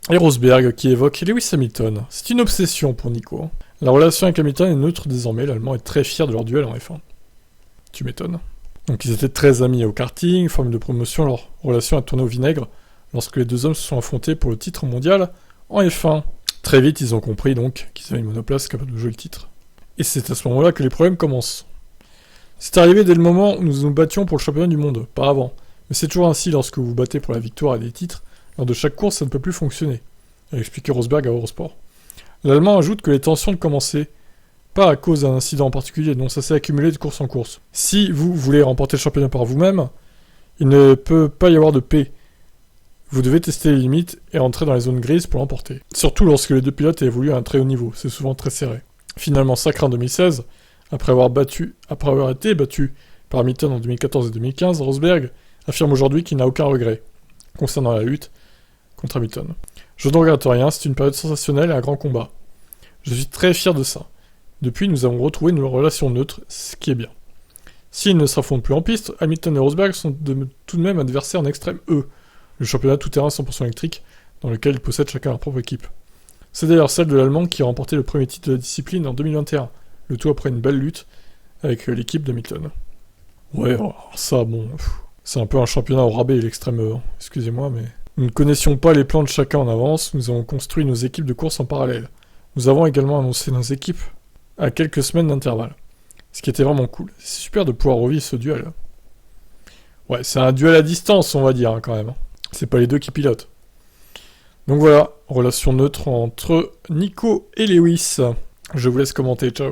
Et Rosberg qui évoque Lewis Hamilton. C'est une obsession pour Nico. La relation avec Hamilton est neutre désormais, l'Allemand est très fier de leur duel en F1. Tu m'étonnes. Donc ils étaient très amis au karting, forme de promotion, leur relation a tourné au vinaigre lorsque les deux hommes se sont affrontés pour le titre mondial en F1. Très vite ils ont compris donc qu'ils avaient une monoplace capable de jouer le titre. Et c'est à ce moment-là que les problèmes commencent. C'est arrivé dès le moment où nous nous battions pour le championnat du monde, pas avant. Mais c'est toujours ainsi lorsque vous vous battez pour la victoire et des titres, lors de chaque course ça ne peut plus fonctionner, a expliqué Rosberg à Eurosport. L'Allemand ajoute que les tensions ne commençaient pas à cause d'un incident en particulier, non, ça s'est accumulé de course en course. Si vous voulez remporter le championnat par vous-même, il ne peut pas y avoir de paix. Vous devez tester les limites et entrer dans les zones grises pour l'emporter. Surtout lorsque les deux pilotes évoluent à un très haut niveau, c'est souvent très serré. Finalement sacré en 2016, après avoir été battu par Hamilton en 2014 et 2015, Rosberg affirme aujourd'hui qu'il n'a aucun regret concernant la lutte contre Hamilton. Je ne regrette rien, c'est une période sensationnelle et un grand combat. Je suis très fier de ça. Depuis, nous avons retrouvé une relation neutre, ce qui est bien. S'ils ne s'affrontent plus en piste, Hamilton et Rosberg sont tout de même adversaires en extrême E, le championnat tout-terrain 100% électrique, dans lequel ils possèdent chacun leur propre équipe. C'est d'ailleurs celle de l'Allemand qui a remporté le premier titre de la discipline en 2021, le tout après une belle lutte avec l'équipe d'Hamilton. Ouais, alors ça, bon, c'est un peu un championnat au rabais, l'extrême E, excusez-moi, mais... Nous ne connaissions pas les plans de chacun en avance, nous avons construit nos équipes de course en parallèle. Nous avons également annoncé nos équipes à quelques semaines d'intervalle. Ce qui était vraiment cool. C'est super de pouvoir revivre ce duel. Ouais, c'est un duel à distance, on va dire, hein, quand même. C'est pas les deux qui pilotent. Donc voilà, relation neutre entre Nico et Lewis. Je vous laisse commenter, ciao.